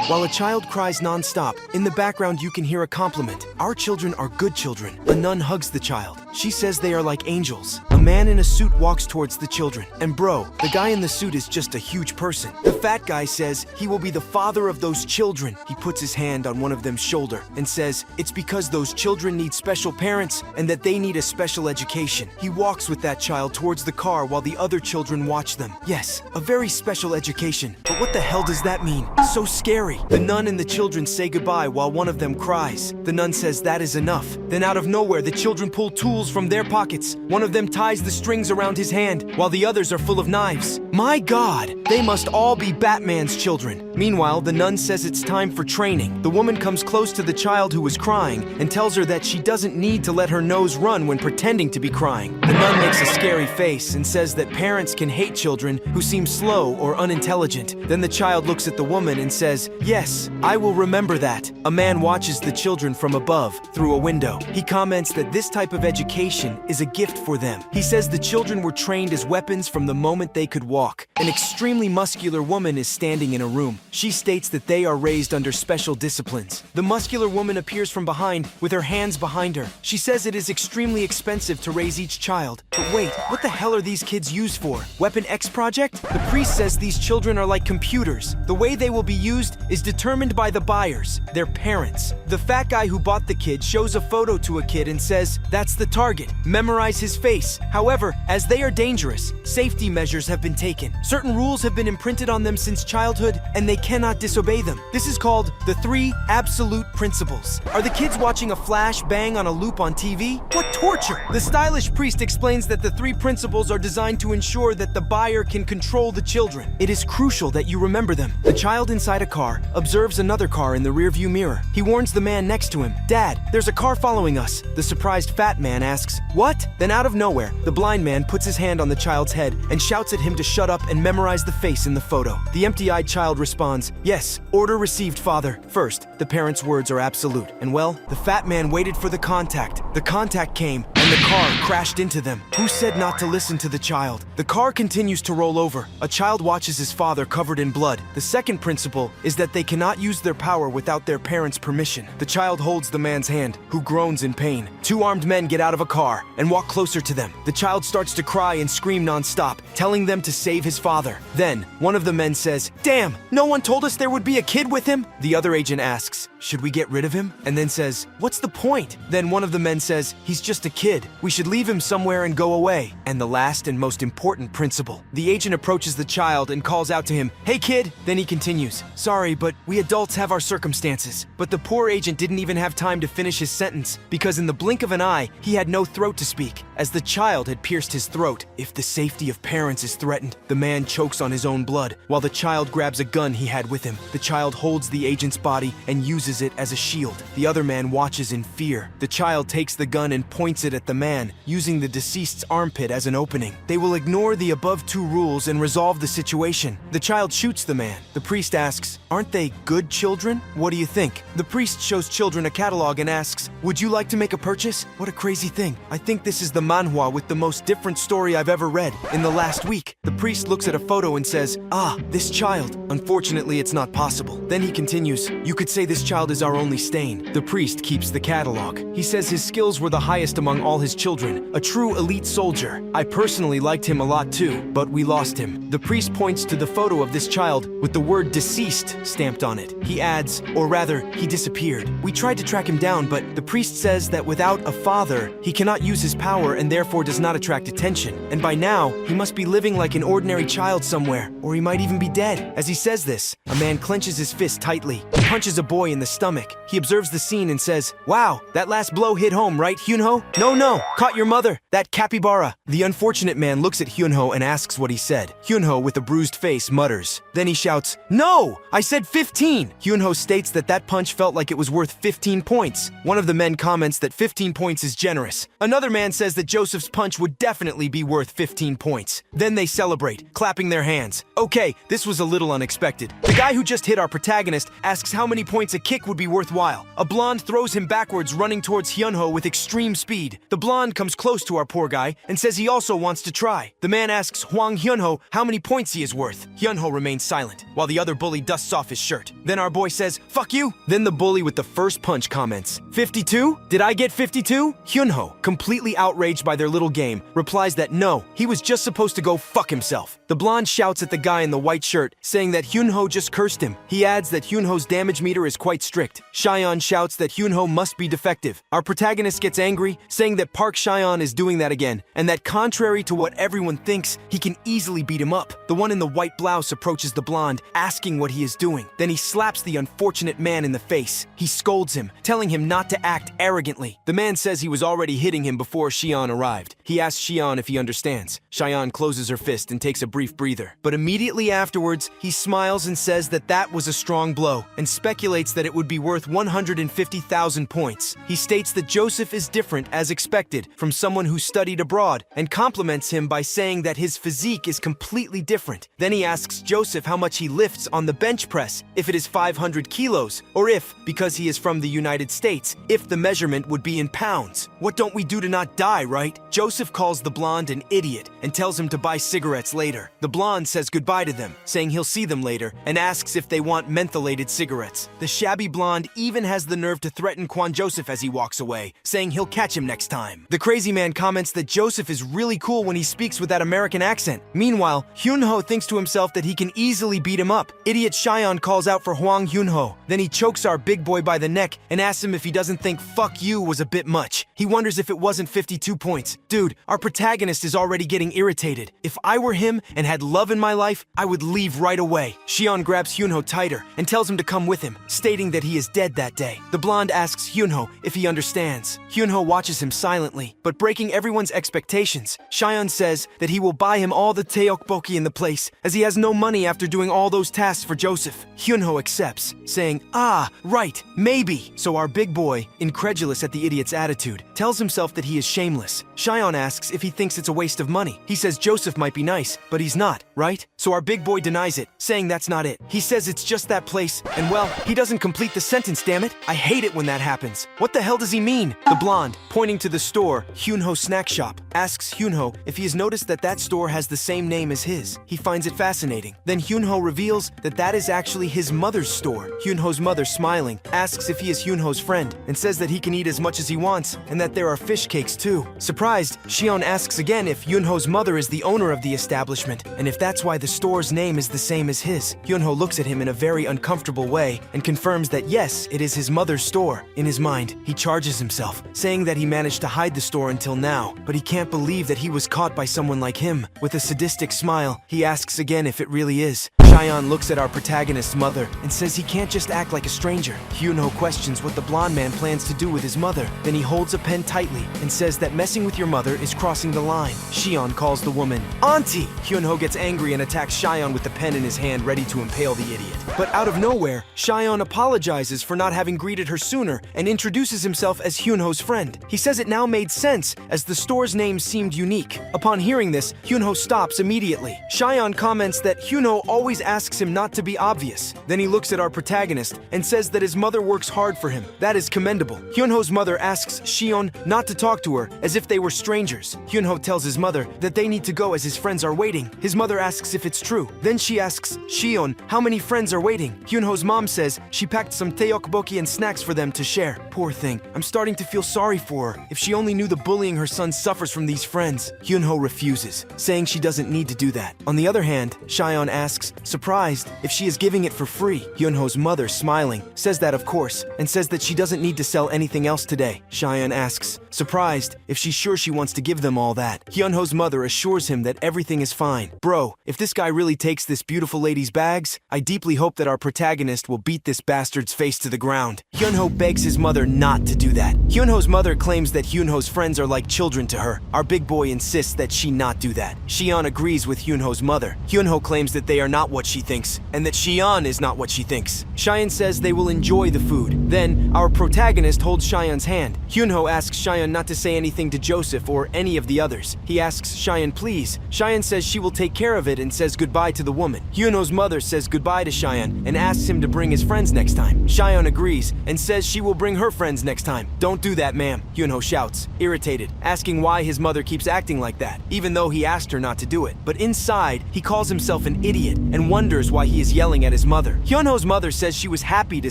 While a child cries non-stop, in the background you can hear a compliment. Our children are good children. A nun hugs the child. She says they are like angels. A man in a suit walks towards the children. And bro, the guy in the suit is just a huge person. The fat guy says he will be the father of those children. He puts his hand on one of them's shoulder and says it's because those children need special parents and that they need a special education. He walks with that child towards the car while the other children watch them. Yes, a very special education. But what the hell does that mean? So scary. The nun and the children say goodbye while one of them cries. The nun says that is enough. Then out of nowhere, the children pull tools from their pockets. One of them ties the strings around his hand while the others are full of knives. My God, they must all be Batman's children. Meanwhile, the nun says it's time for training. The woman comes close to the child who is crying and tells her that she doesn't need to let her nose run when pretending to be crying. The nun makes a scary face and says that parents can hate children who seem slow or unintelligent. Then the child looks at the woman and says, "Yes, I will remember that." A man watches the children from above through a window. He comments that this type of education is a gift for them. He says the children were trained as weapons from the moment they could walk. An extremely muscular woman is standing in a room. She states that they are raised under special disciplines. The muscular woman appears from behind with her hands behind her. She says it is extremely expensive to raise each child. But wait, what the hell are these kids used for? Weapon X project? The priest says these children are like computers. The way they will be used is determined by the buyers, their parents. The fat guy who bought the kid shows a photo to a kid and says, "That's the target. Memorize his face." However, as they are dangerous, safety measures have been taken. Certain rules have been imprinted on them since childhood, and they cannot disobey them. This is called the 3 absolute principles. Are the kids watching a flash bang on a loop on TV? What torture! The stylish priest explains that the 3 principles are designed to ensure that the buyer can control the children. It is crucial that you remember them. The child inside a car observes another car in the rearview mirror. He warns the man next to him, "Dad, there's a car following us." The surprised fat man asks, "What?" Then out of nowhere, the blind man puts his hand on the child's head and shouts at him to shut up and memorize the face in the photo. The empty-eyed child responds, "Yes, order received, father." First, the parent's words are absolute. And well, the fat man waited for the contact. The contact came, and the car crashed into them. Who said not to listen to the child? The car continues to roll over. A child watches his father covered in blood. The second principle is that they cannot use their power without their parents' permission. The child holds the man's hand, who groans in pain. 2 armed men get out of a car and walk closer to them. The child starts to cry and scream non-stop, telling them to save his father. Then, one of the men says, "Damn, no one told us there would be a kid with him?" The other agent asks, "Should we get rid of him?" And then says, "What's the point?" Then one of the men says, "He's just a kid. We should leave him somewhere and go away." And the last and most important principle. The agent approaches the child and calls out to him, "Hey kid!" Then he continues, "Sorry, but we adults have our circumstances." But the poor agent didn't even have time to finish his sentence, because in the blink of an eye, he had no throat to speak, as the child had pierced his throat. If the safety of parents is threatened, the man chokes on his own blood, while the child grabs a gun he had with him. The child holds the agent's body and uses it as a shield. The other man watches in fear. The child takes the gun and points it at the man, using the deceased's armpit as an opening. They will ignore the above 2 rules and resolve the situation. The child shoots the man. The priest asks, "Aren't they good children? What do you think?" The priest shows children a catalog and asks, "Would you like to make a purchase?" What a crazy thing. I think this is the manhwa with the most different story I've ever read in the last week. The priest looks at a photo and says, "Ah, this child. Unfortunately, it's not possible." Then he continues, "You could say this child is our only stain." The priest keeps the catalog. He says his skills were the highest among all his children, a true elite soldier. I personally liked him a lot too, but we lost him. The priest points to the photo of this child with the word deceased stamped on it. He adds, or rather, he disappeared. We tried to track him down, but the priest says that without a father, he cannot use his power and therefore does not attract attention. And by now, he must be living like an ordinary child somewhere, or he might even be dead. As he says this, a man clenches his fist tightly. He punches a boy in the stomach. He observes the scene and says, "Wow, that last blow hit home, right, Hyunho?" No, caught your mother, that capybara." The unfortunate man looks at Hyunho and asks what he said. Hyunho, with a bruised face, mutters. Then he shouts, "No, I said 15!" Hyunho states that that punch felt like it was worth 15 points. One of the men comments that 15 points is generous. Another man says that Joseph's punch would definitely be worth 15 points. Then they celebrate, clapping their hands. Okay, this was a little unexpected. The guy who just hit our protagonist asks how many points a kick would be worthwhile. A blonde throws him backwards, running towards Hyunho with extreme speed. The The blonde comes close to our poor guy and says he also wants to try. The man asks Hwang Hyunho how many points he is worth. Hyunho remains silent, while the other bully dusts off his shirt. Then our boy says, "Fuck you." Then the bully with the first punch comments, "52? Did I get 52? Hyunho, completely outraged by their little game, replies that no, he was just supposed to go fuck himself. The blonde shouts at the guy in the white shirt, saying that Hyunho just cursed him. He adds that Hyunho's damage meter is quite strict. Cheon shouts that Hyunho must be defective. Our protagonist gets angry, saying that Park Cheon is doing that again, and that contrary to what everyone thinks, he can easily beat him up. The one in the white blouse approaches the blonde, asking what he is doing. Then he slaps the unfortunate man in the face. He scolds him, telling him not to act arrogantly. The man says he was already hitting him before Cheon arrived. He asks Cheon if he understands. Cheon closes her fist and takes a brief breather. But immediately afterwards, he smiles and says that that was a strong blow, and speculates that it would be worth 150,000 points. He states that Joseph is different as expected from someone who studied abroad, and compliments him by saying that his physique is completely different. Then he asks Joseph how much he lifts on the bench press, if it is 500 kilos, or if, because he is from the United States, if the measurement would be in pounds. What don't we do to not die, right? Joseph calls the blonde an idiot and tells him to buy cigarettes later. The blonde says goodbye to them, saying he'll see them later, and asks if they want mentholated cigarettes. The shabby blonde even has the nerve to threaten Kwon Joseph as he walks away, saying he'll catch him next time. The crazy man comments that Joseph is really cool when he speaks with that American accent. Meanwhile, Hyunho thinks to himself that he can easily beat him up. Idiot Cheon calls out for Hwang Hyunho. Then he chokes our big boy by the neck and asks him if he doesn't think "fuck you" was a bit much. He wonders if it wasn't 52 points. Dude, our protagonist is already getting irritated. If I were him and had love in my life, I would leave right away. Cheon grabs Hyunho tighter and tells him to come with him, stating that he is dead that day. The blonde asks Hyunho if he understands. Hyunho watches him silently, but breaking everyone's expectations. Cheon says that he will buy him all the tteokbokki in the place, as he has no money after doing all those tasks for Joseph. Hyunho accepts, saying, "Ah, right, maybe." So our big boy, incredulous at the idiot's attitude, tells himself that he is shameless. Cheon asks if he thinks it's a waste of money. He says Joseph might be nice, but he's not, right? So our big boy denies it, saying that's not it. He says it's just that place, and well, he doesn't complete the sentence, damn it. I hate it when that happens. What the hell does he mean? The blonde, pointing to the store, Hyunho Snack Shop, asks Hyunho if he has noticed that that store has the same name as his. He finds it fascinating. Then Hyunho reveals that that is actually his mother's store. Hyunho's mother, smiling, asks if he is Hyunho's friend, and says that he can eat as much as he wants, and that there are fish cakes too. Surprised, Cheon asks again if Hyunho's mother is the owner of the establishment, and if that's why the store's name is the same as his. Hyunho looks at him in a very uncomfortable way, and confirms that yes, it is his mother's store. In his mind, he charges himself, saying that he managed to hide the store until now, but he can't believe that he was caught by someone like him. With a sadistic smile, he asks again if it really is. Cheon looks at our protagonist's mother and says he can't just act like a stranger. Hyunho questions what the blonde man plans to do with his mother. Then he holds a pen tightly and says that messing with your mother is crossing the line. Cheon calls the woman "Auntie!" Hyunho gets angry and attacks Cheon with the pen in his hand, ready to impale the idiot. But out of nowhere, Cheon apologizes for not having greeted her sooner and introduces himself as Hyunho's friend. He says it now made sense, as the store's name seemed unique. Upon hearing this, Hyunho stops immediately. Cheon comments that Hyunho always asks him not to be obvious. Then he looks at our protagonist and says that his mother works hard for him. That is commendable. Hyunho's mother asks Cheon not to talk to her as if they were strangers. Hyunho tells his mother that they need to go as his friends are waiting. His mother asks if it's true. Then she asks Cheon how many friends are waiting. Hyunho's mom says she packed some tteokbokki and snacks for them to share. Poor thing. I'm starting to feel sorry for her. If she only knew the bullying her son suffers from these friends. Hyunho refuses, saying she doesn't need to do that. On the other hand, Cheon asks, surprised, if she is giving it for free. Hyunho's mother, smiling, says that of course, and says that she doesn't need to sell anything else today. Cheon asks, surprised, if she's sure she wants to give them all that. Hyunho's mother assures him that everything is fine. Bro, if this guy really takes this beautiful lady's bags, I deeply hope that our protagonist will beat this bastard's face to the ground. Hyunho begs his mother not to do that. Hyunho's mother claims that Hyunho's friends are like children to her. Our big boy insists that she not do that. Cheon agrees with Hyunho's mother. Hyunho claims that they are not what what she thinks, and that Xian is not what she thinks. Cheyenne says they will enjoy the food. Then, our protagonist holds Cheyenne's hand. Hyunho asks Cheyenne not to say anything to Joseph or any of the others. He asks Cheyenne please. Cheyenne says she will take care of it and says goodbye to the woman. Hyunho's mother says goodbye to Cheyenne and asks him to bring his friends next time. Cheyenne agrees and says she will bring her friends next time. Don't do that, ma'am, Hyunho shouts, irritated, asking why his mother keeps acting like that, even though he asked her not to do it. But inside, he calls himself an idiot and wonders why he is yelling at his mother. Hyunho's mother says she was happy to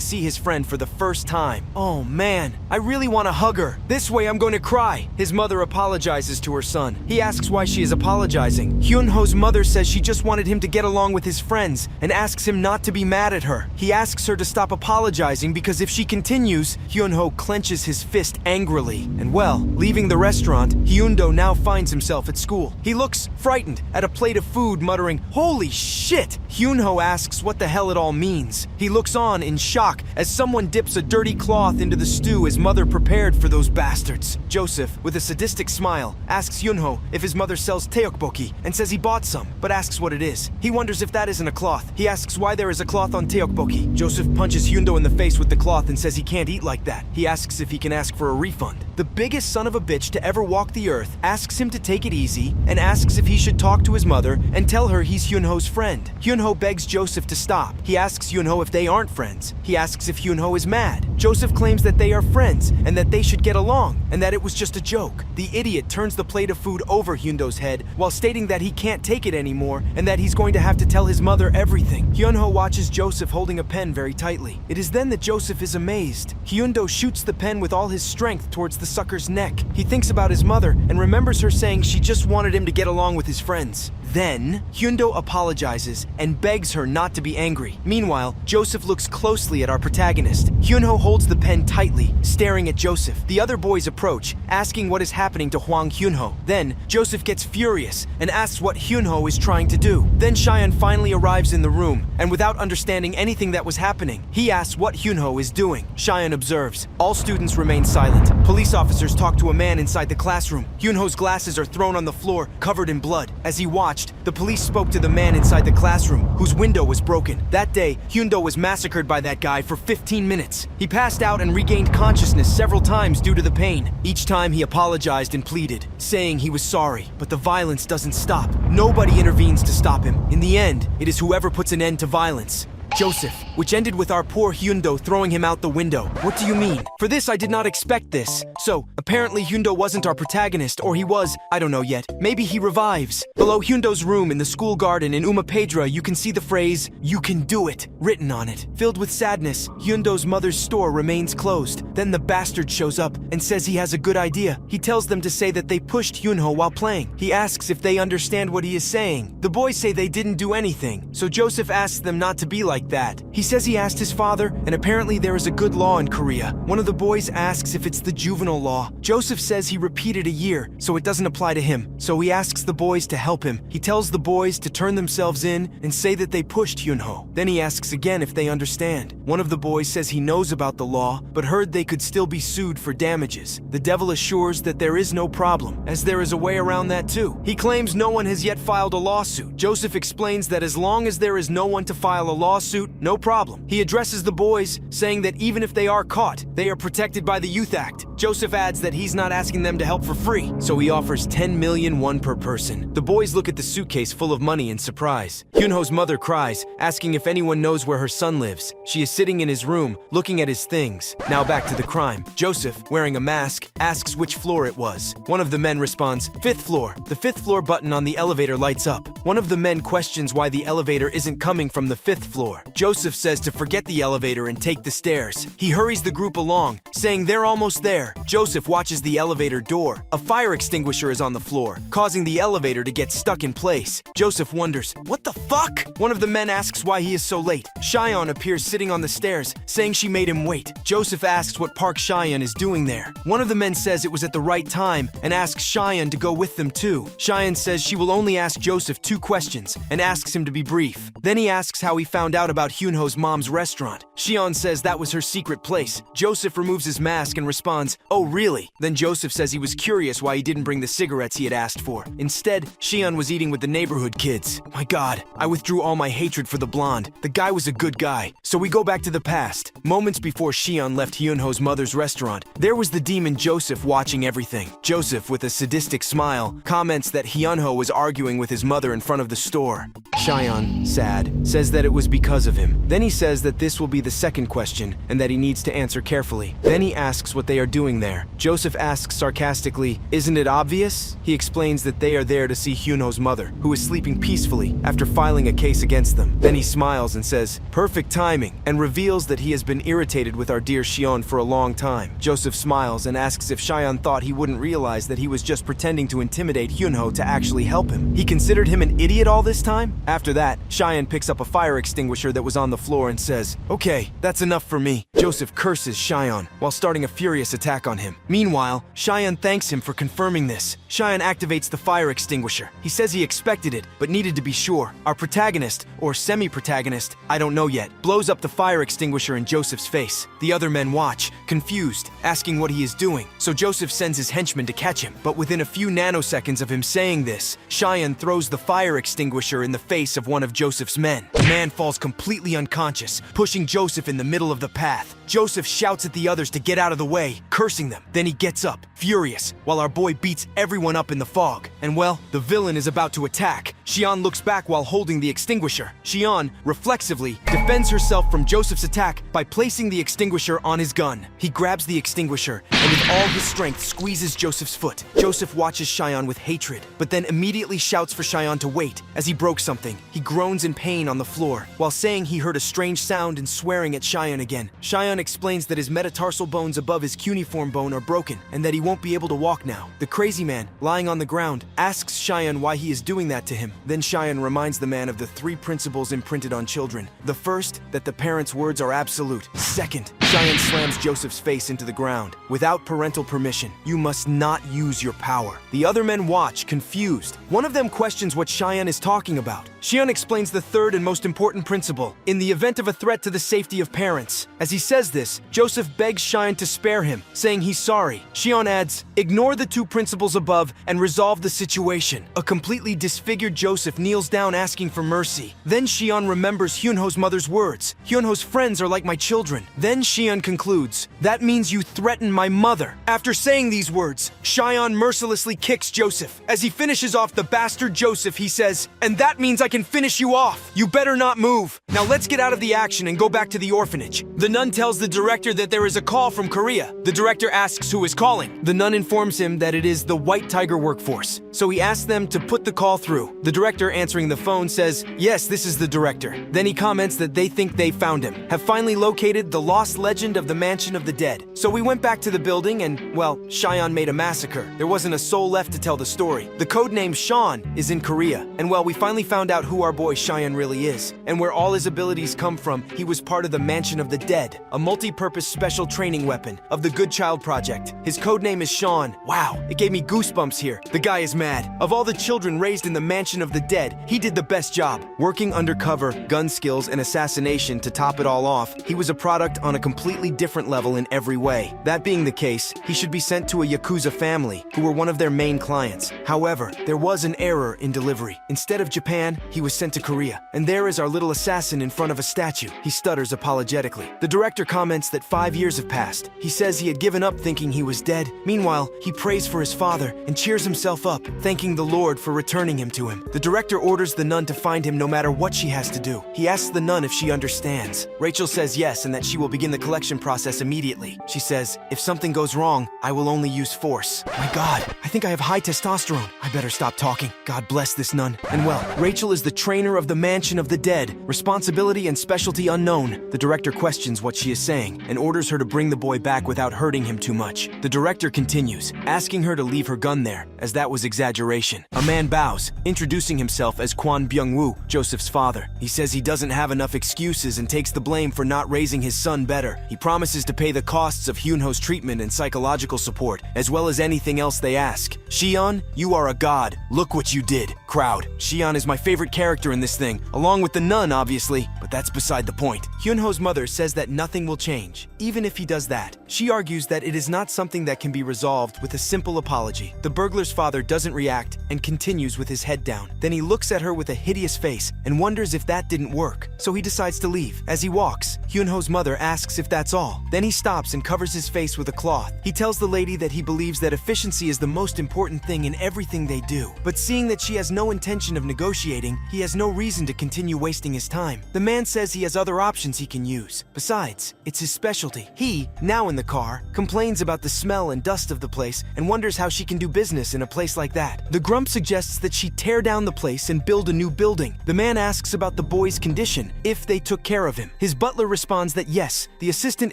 see his friend for the first time. Oh man, I really want to hug her. This way I'm going to cry. His mother apologizes to her son. He asks why she is apologizing. Hyunho's mother says she just wanted him to get along with his friends and asks him not to be mad at her. He asks her to stop apologizing because if she continues, Hyunho clenches his fist angrily. And well, leaving the restaurant, Hyundo now finds himself at school. He looks frightened at a plate of food, muttering, "Holy shit!" Hyunho asks what the hell it all means. He looks on in shock as someone dips a dirty cloth into the stew his mother prepared for those bastards. Joseph, with a sadistic smile, asks Hyunho if his mother sells tteokbokki and says he bought some, but asks what it is. He wonders if that isn't a cloth. He asks why there is a cloth on tteokbokki. Joseph punches Hyundo in the face with the cloth and says he can't eat like that. He asks if he can ask for a refund. The biggest son of a bitch to ever walk the earth asks him to take it easy and asks if he should talk to his mother and tell her he's Hyunho's friend. Hyunho begs Joseph to stop. He asks Hyunho if they aren't friends. He asks if Hyunho is mad. Joseph claims that they are friends and that they should get along and that it was just a joke. The idiot turns the plate of food over Hyundo's head while stating that he can't take it anymore and that he's going to have to tell his mother everything. Hyunho watches Joseph holding a pen very tightly. It is then that Joseph is amazed. Hyundo shoots the pen with all his strength towards the sucker's neck. He thinks about his mother and remembers her saying she just wanted him to get along with his friends. Then, Hyundo apologizes and begs her not to be angry. Meanwhile, Joseph looks closely at our protagonist. Hyunho holds the pen tightly, staring at Joseph. The other boys approach, asking what is happening to Hwang Hyunho. Then, Joseph gets furious and asks what Hyunho is trying to do. Then Cheyenne finally arrives in the room, and without understanding anything that was happening, he asks what Hyunho is doing. Cheyenne observes. All students remain silent. Police officers talk to a man inside the classroom. Hyunho's glasses are thrown on the floor, covered in blood. As he watched, the police spoke to the man inside the classroom, whose window was broken. That day, Hyundo was massacred by that guy for 15 minutes. He passed out and regained consciousness several times due to the pain. Each time he apologized and pleaded, saying he was sorry, but the violence doesn't stop. Nobody intervenes to stop him. In the end, it is whoever puts an end to violence. Joseph, which ended with our poor Hyundo throwing him out the window. What do you mean? For this, I did not expect this. So, apparently Hyundo wasn't our protagonist, or he was, I don't know yet. Maybe he revives. Below Hyundo's room in the school garden in Uma Pedra, you can see the phrase, "You can do it," written on it. Filled with sadness, Hyundo's mother's store remains closed. Then the bastard shows up and says he has a good idea. He tells them to say that they pushed Hyunho while playing. He asks if they understand what he is saying. The boys say they didn't do anything, so Joseph asks them not to be like that. He says he asked his father, and apparently there is a good law in Korea. One of the boys asks if it's the juvenile law. Joseph says he repeated a year, so it doesn't apply to him. So he asks the boys to help him. He tells the boys to turn themselves in and say that they pushed Hyunho. Then he asks again if they understand. One of the boys says he knows about the law, but heard they could still be sued for damages. The devil assures that there is no problem, as there is a way around that too. He claims no one has yet filed a lawsuit. Joseph explains that as long as there is no one to file a lawsuit, no problem. He addresses the boys, saying that even if they are caught, they are protected by the Youth Act. Joseph adds that he's not asking them to help for free, so he offers 10 million won per person. The boys look at the suitcase full of money in surprise. Hyunho's mother cries, asking if anyone knows where her son lives. She is sitting in his room, looking at his things. Now back to the crime. Joseph, wearing a mask, asks which floor it was. One of the men responds, 5th floor. The 5th floor button on the elevator lights up. One of the men questions why the elevator isn't coming from the 5th floor. Joseph says to forget the elevator and take the stairs. He hurries the group along, saying they're almost there. Joseph watches the elevator door. A fire extinguisher is on the floor, causing the elevator to get stuck in place. Joseph wonders, what the fuck? One of the men asks why he is so late. Cheyenne appears sitting on the stairs, saying she made him wait. Joseph asks what Park Cheyenne is doing there. One of the men says it was at the right time and asks Cheyenne to go with them too. Cheyenne says she will only ask Joseph 2 questions and asks him to be brief. Then he asks how he found out about Hyunho's mom's restaurant. Cheyenne says that was her secret place. Joseph removes his mask and responds, responds, "Oh, really?" Then Joseph says he was curious why he didn't bring the cigarettes he had asked for. Instead, Shion was eating with the neighborhood kids. My God, I withdrew all my hatred for the blonde. The guy was a good guy. So we go back to the past. Moments before Shion left Hyunho's mother's restaurant, there was the demon Joseph watching everything. Joseph, with a sadistic smile, comments that Hyunho was arguing with his mother in front of the store. Shion, sad, says that it was because of him. Then he says that this will be the second question and that he needs to answer carefully. Then he asks what they are doing there. Joseph asks sarcastically, "Isn't it obvious?" He explains that they are there to see Hyunho's mother, who is sleeping peacefully after filing a case against them. Then he smiles and says, "Perfect timing," and reveals that he has been irritated with our dear Shion for a long time. Joseph smiles and asks if Shion thought he wouldn't realize that he was just pretending to intimidate Hyunho to actually help him. He considered him an idiot all this time? After that, Shion picks up a fire extinguisher that was on the floor and says, "Okay, that's enough for me." Joseph curses Shion while starting a furious attack on him. Meanwhile, Shion thanks him for confirming this. Shion activates the fire extinguisher. He says he expected it, but needed to be sure. Our protagonist, or semi-protagonist, I don't know yet, blows up the fire extinguisher in Joseph's face. The other men watch, confused, asking what he is doing, so Joseph sends his henchmen to catch him. But within a few nanoseconds of him saying this, Shion throws the fire extinguisher in the face of one of Joseph's men. The man falls completely unconscious, pushing Joseph in the middle of the path. Joseph shouts at the others to get out of the way, cursing them. Then he gets up, furious, while our boy beats everyone up in the fog. And well, the villain is about to attack. Shion looks back while holding the extinguisher. Shion, reflexively, defends herself from Joseph's attack by placing the extinguisher on his gun. He grabs the extinguisher and with all his strength squeezes Joseph's foot. Joseph watches Shion with hatred, but then immediately shouts for Shion to wait. As he broke something, he groans in pain on the floor, while saying he heard a strange sound and swearing at Shion again. Shion explains that his metatarsal bones above his cuneiform bone are broken, and that he won't be able to walk now. The crazy man, lying on the ground, asks Shion why he is doing that to him. Then Shion reminds the man of the 3 principles imprinted on children. The first, that the parents' words are absolute. Second, Shion slams Joseph's face into the ground. Without parental permission, you must not use your power. The other men watch, confused. One of them questions what Shion is talking about. Shion explains the third and most important principle, in the event of a threat to the safety of parents. As he says this, Joseph begs Shion to spare him, saying he's sorry. Shion adds, "Ignore the 2 principles above and resolve the situation." A completely disfigured Joseph kneels down asking for mercy. Then Shion remembers Hyunho's mother's words. Hyunho's friends are like my children. Then Shion concludes, "That means you threaten my mother." After saying these words, Shion mercilessly kicks Joseph. As he finishes off the bastard Joseph, he says, "And that means I can finish you off. You better not move. Now let's get out of the action and go back to the orphanage." The nun tells the director that there is a call from Korea. The director asks who is calling. The nun informs him that it is the White Tiger workforce, so he asks them to put the call through. The director answering the phone says, "Yes, this is the director." Then he comments that they think they found him, have finally located the lost legend of the Mansion of the Dead. So we went back to the building and, well, Shion made a massacre. There wasn't a soul left to tell the story. The codename Sean is in Korea, and well, we finally found out who our boy Shion really is, and where all his abilities come from. He was part of the Mansion of the Dead, a multi-purpose special training weapon of the Good Child Project. His codename is Sean. Wow, it gave me goosebumps here. The guy is mad. Of all the children raised in the Mansion of the Dead, he did the best job. Working undercover, gun skills, and assassination to top it all off, he was a product on a completely different level in every way. That being the case, he should be sent to a Yakuza family, who were one of their main clients. However, there was an error in delivery. Instead of Japan, he was sent to Korea. And there is our little assassin in front of a statue. He stutters apologetically. The director comments that 5 years have passed. He says he had given up thinking he was dead. Meanwhile, he prays for his father and cheers himself up, thanking the Lord for returning him to him. The director orders the nun to find him no matter what she has to do. He asks the nun if she understands. Rachel says yes and that she will begin the collection process immediately. She says, "If something goes wrong, I will only use force." My God, I think I have high testosterone. I better stop talking. God bless this nun. And well, Rachel is the trainer of the Mansion of the Dead. Responsibility and specialty unknown. The director questions what she is saying and orders her to bring the boy back without hurting him too much. The director continues, asking her to leave her gun there, as that was exaggeration. A man bows, introducing himself as Kwon Byung-woo, Joseph's father. He says he doesn't have enough excuses and takes the blame for not raising his son better. He promises to pay the costs of Hyunho's treatment and psychological support, as well as anything else they ask. "Shion, you are a god. Look what you did." Crowd. "Shion is my favorite favorite character in this thing, along with the nun, obviously, but that's beside the point. Hyunho's mother says that nothing will change, even if he does that. She argues that it is not something that can be resolved with a simple apology. The burglar's father doesn't react and continues with his head down. Then he looks at her with a hideous face and wonders if that didn't work, so he decides to leave. As he walks, Hyunho's mother asks if that's all. Then he stops and covers his face with a cloth. He tells the lady that he believes that efficiency is the most important thing in everything they do. But seeing that she has no intention of negotiating, he has no reason to continue wasting his time. The man says he has other options he can use. Besides, it's his specialty. He, now in the car, complains about the smell and dust of the place and wonders how she can do business in a place like that. The grump suggests that she tear down the place and build a new building. The man asks about the boy's condition, if they took care of him. His butler responds that yes, the assistant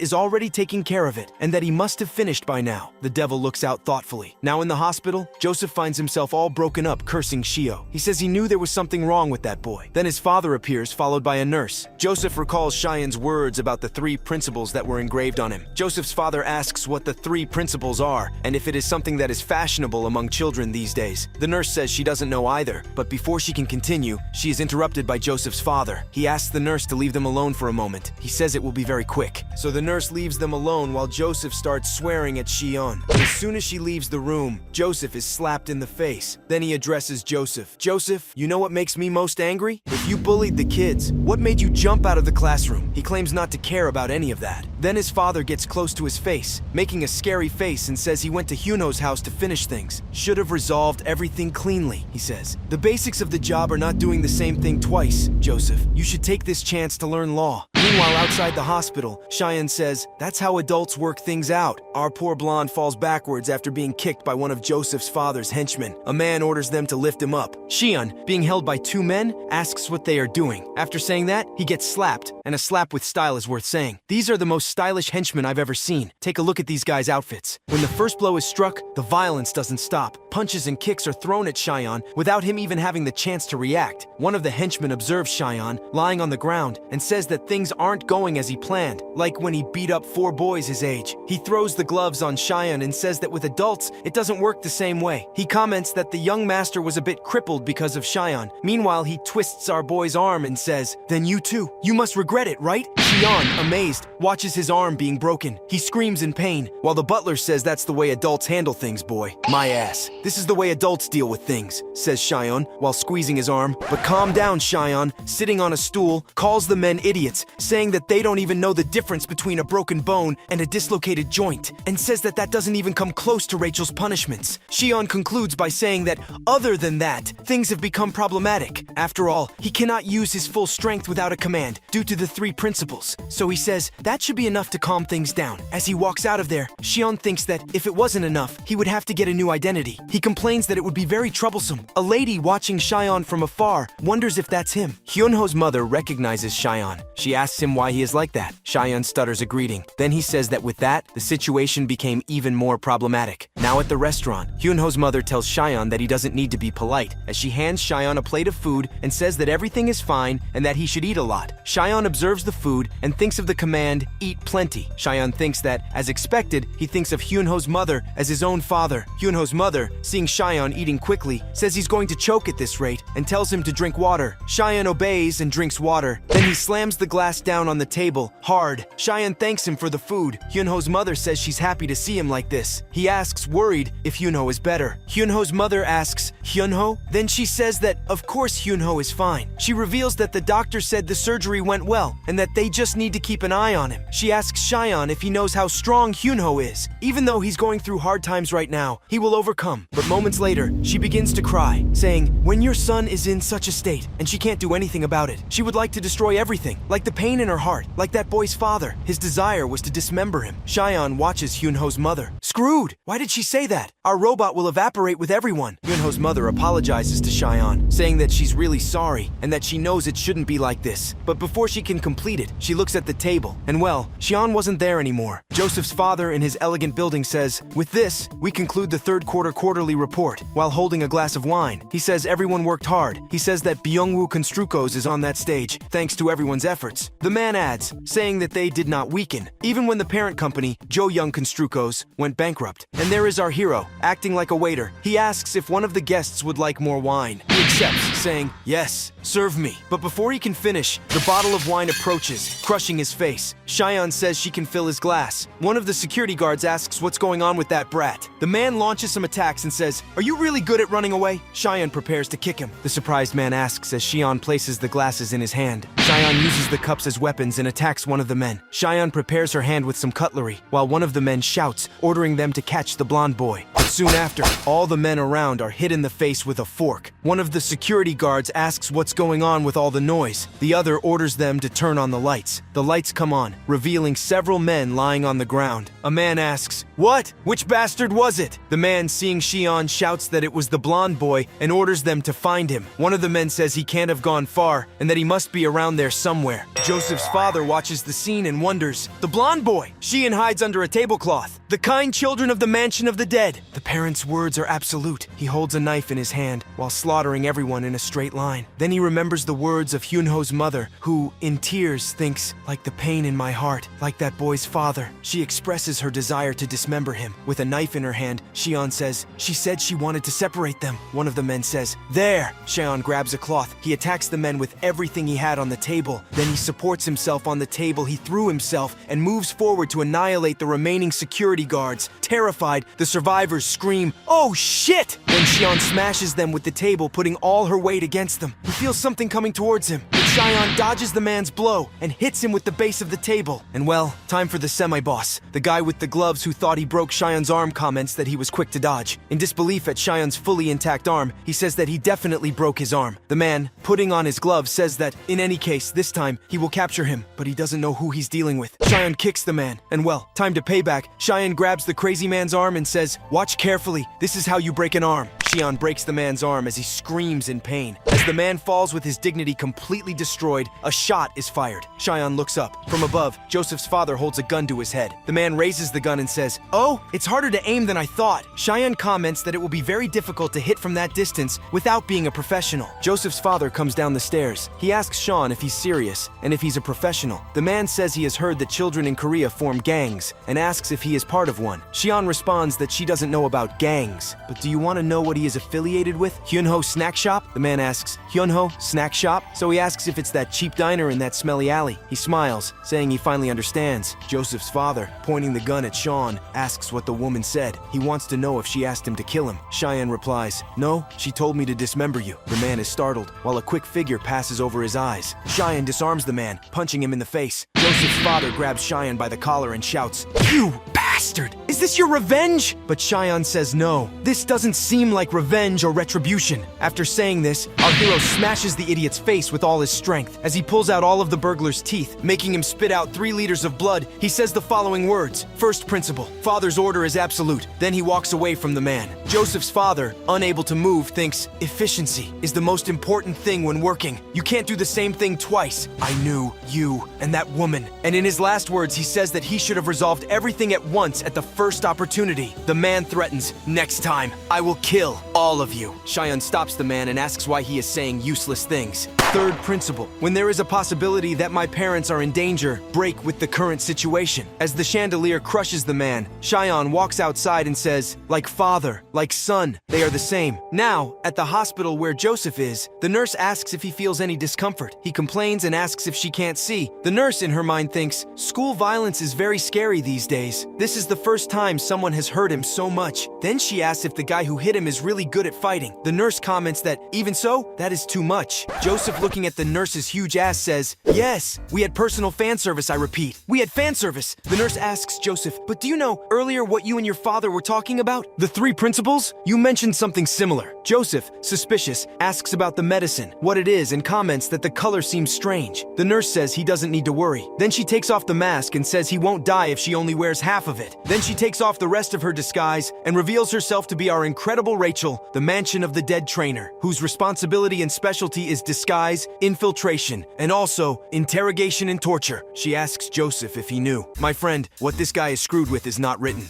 is already taking care of it, and that he must have finished by now. The devil looks out thoughtfully. Now in the hospital, Joseph finds himself all broken up, cursing Shio. He says he knew there was something wrong with that boy. Then his father appears, followed by a nurse. Joseph recalls Cheyenne's words about the 3 principles that were engraved on him. Joseph's father asks what the 3 principles are, and if it is something that is fashionable among children these days. The nurse says she doesn't know either, but before she can continue, she is interrupted by Joseph's father. He asks the nurse to leave them alone for a moment. He says it will be very quick. So the nurse leaves them alone while Joseph starts swearing at Shion. As soon as she leaves the room, Joseph is slapped in the face. Then he addresses Joseph. Joseph, you know what makes me most angry? If you bullied the kids, what made you jump out of the classroom? He claims not to care about any of that. Then his father gets close to his face, making a scary face, and says he went to Hyunho's house to finish things. Should have resolved everything cleanly, he says. The basics of the job are not doing the same thing twice, Joseph. You should take this chance to learn law. Meanwhile, outside the hospital, Cheyenne says, that's how adults work things out. Our poor blonde falls backwards after being kicked by one of Joseph's father's henchmen. A man orders them to lift him up. Shion, being held by 2 men, asks what they are doing. After saying that, he gets slapped, and a slap with style is worth saying. These are the most stylish henchmen I've ever seen. Take a look at these guys' outfits. When the first blow is struck, the violence doesn't stop. Punches and kicks are thrown at Cheyenne without him even having the chance to react. One of the henchmen observes Cheyenne lying on the ground and says that things aren't going as he planned, like when he beat up 4 boys his age. He throws the gloves on Cheyenne and says that with adults, it doesn't work the same way. He comments that the young master was a bit crippled because of Cheyenne. Meanwhile, he twists our boy's arm and says, then you too. You must regret it, right? Cheyenne, amazed, watches his arm being broken. He screams in pain, while the butler says that's the way adults handle things, boy. My ass. This is the way adults deal with things, says Cheyenne while squeezing his arm. But calm down, Cheyenne, sitting on a stool, calls the men idiots, saying that they don't even know the difference between a broken bone and a dislocated joint, and says that that doesn't even come close to Rachel's punishments. Shion concludes by saying that, other than that, things have become problematic. After all, he cannot use his full strength without a command, due to the 3 principles. So he says, that should be enough to calm things down. As he walks out of there, Shion thinks that if it wasn't enough, he would have to get a new identity. He complains that it would be very troublesome. A lady watching Shion from afar wonders if that's him. Hyunho's mother recognizes Shion. She asks him why he is like that. Shion stutters a greeting. Then he says that with that, the situation became even more problematic. Now at the restaurant, Hyunho's mother tells Shion that he doesn't need to be polite, as she hands Shion a plate of food and says that everything is fine and that he should eat a lot. Shion observes the food and thinks of the command, eat plenty. Shion thinks that, as expected, he thinks of Hyunho's mother as his own father. Hyunho's mother, seeing Shion eating quickly, says he's going to choke at this rate and tells him to drink water. Shion obeys and drinks water. Then he slams the glass down on the table, hard. Shion thanks him for the food. Hyunho's mother says she's happy to see him like this. He asks, worried, if Hyunho is better. Hyunho's mother asks, Hyunho? Then she says that, of course Hyunho is fine. She reveals that the doctor said the surgery went well and that they just need to keep an eye on him. She asks Shion if he knows how strong Hyunho is. Even though he's going through hard times right now, he will overcome. But moments later, she begins to cry, saying, when your son is in such a state and she can't do anything about it, she would like to destroy everything, like the pain in her heart, like that boy's father. His desire was to dismember him. Shion watches Hyunho's mother. Screwed! Why did she say that? Our robot will evaporate with everyone. Hyunho's mother apologizes to Shion, saying that she's really sorry and that she knows it shouldn't be like this. But before she can complete it, she looks at the table, and well, Xian wasn't there anymore. Joseph's father in his elegant building says, "With this, we conclude the third quarter quarterly report," while holding a glass of wine. He says everyone worked hard. He says that Byungwoo Construcos is on that stage, thanks to everyone's efforts. The man adds, saying that they did not weaken, even when the parent company, Jo-Young Construcos, went bankrupt. And there is our hero, acting like a waiter. He asks if one of the guests would like more wine. He accepts, saying, "Yes, serve me." But before he can finish, the bottle of wine approaches, crushing his face. Cheyenne says she can fill his glass. One of the security guards asks what's going on with that brat. The man launches some attacks and says, "Are you really good at running away?" Cheyenne prepares to kick him. The surprised man asks as Xian places the glasses in his hand. Cheyenne uses the cups as weapons and attacks one of the men. Cheyenne prepares her hand with some cutlery, while one of the men shouts, ordering them to catch the blonde boy. But soon after, all the men around are hit in the face with a fork. One of the security guards asks what's going on with all the noise. The other orders them to turn on the lights. The lights come on, revealing several men lying on the ground. A man asks, "What? Which bastard was it?" The man, seeing Xian, shouts that it was the blonde boy and orders them to find him. One of the men says he can't have gone far and that he must be around there somewhere. Joseph's father watches the scene and wonders, "The blonde boy!" Xian hides under a tablecloth. "The kind children of the mansion of the dead." The parent's words are absolute. He holds a knife in his hand while slaughtering everyone in a straight line. Then he remembers the words of Hyunho's mother, who, in tears, thinks, "Like the pain in my heart, like that boy's father." She expresses her desire to dismember him. With a knife in her hand, Xian says, "She said she wanted to separate them." One of the men says, "There!" Xian grabs a cloth. He attacks the men with everything he had on the table. Then he supports himself on the table he threw himself and moves forward to annihilate the remaining security guards. Terrified, the survivors scream, "Oh shit!" Then Xian smashes them with the table, putting all her weight against them. He feels something coming towards him. But Xian dodges the man's blow and hits him with the base of the table. And well, time for the semi-boss. The guy with the gloves who thought he broke Xian's arm comments that he was quick to dodge. In disbelief at Xian's fully intact arm, he says that he definitely broke his arm. The man, putting on his gloves, says that, in any case, this time, he will capture him, but he doesn't know who he's dealing with. Xian kicks the man, and well, time to pay back. Xian grabs the crazy man's arm and says, "Watch carefully, this is how you break an arm." Xian breaks the man's arm as he screams in pain. As the man falls with his dignity completely destroyed, a shot is fired. Xian looks up. From above, Joseph's father holds a gun to his head. The man raises the gun and says, "Oh, it's harder to aim than I thought." Xian comments that it will be very difficult to hit from that distance without being a professional. Joseph's father comes down the stairs. He asks Xian if he's serious and if he's a professional. The man says he has heard that children in Korea form gangs and asks if he is part of one. Xian responds that she doesn't know about gangs, but do you want to know what he is affiliated with? Hyunho Snack Shop? The man asks, "Hyunho Snack Shop?" So he asks if it's that cheap diner in that smelly alley. He smiles, saying he finally understands. Joseph's father, pointing the gun at Xian, asks what the woman said. He wants to know if she asked him to kill him. Cheyenne replies, "No, she told me to dismember you." The man is startled, while a quick figure passes over his eyes. Cheyenne disarms the man, punching him in the face. Joseph's father grabs Cheyenne by the collar and shouts, "You bastard! Is this your revenge?" But Cheyenne says no. This doesn't seem like revenge or retribution. After saying this, our hero smashes the idiot's face with all his strength. As he pulls out all of the burglar's teeth, making him spit out 3 liters of blood, he says the following words. First principle, father's order is absolute. Then he walks away from the man. Joseph's father, unable to move, thinks, efficiency is the most important thing when working. You can't do the same thing twice. I knew you and that woman. And in his last words, he says that he should have resolved everything at once at the first opportunity. The man threatens, "Next time, I will kill all of you." Cheyenne stops the man and asks why he is saying useless things. Third principle, when there is a possibility that my parents are in danger, break with the current situation. As the chandelier crushes the man, Cheyenne walks outside and says, like father, like son, they are the same. Now, at the hospital where Joseph is, the nurse asks if he feels any discomfort. He complains and asks if she can't see. The nurse in her mind thinks, school violence is very scary these days. This is the first time someone has hurt him so much. Then she asks if the guy who hit him is really good at fighting. The nurse comments that, even so, that is too much. Joseph, looking at the nurse's huge ass, says, yes, we had personal fan service, I repeat. We had fan service. The nurse asks Joseph, but do you know earlier what you and your father were talking about? The 3 principles? You mentioned something similar. Joseph, suspicious, asks about the medicine, what it is, and comments that the color seems strange. The nurse says he doesn't need to worry. Then she takes off the mask and says he won't die if she only wears half of it. Then she takes off the rest of her disguise and reveals herself to be our incredible Rachel, the mansion of the dead trainer, whose responsibility and specialty is disguise lies, infiltration, and also interrogation and torture. She asks Joseph if he knew. My friend, what this guy is screwed with is not written.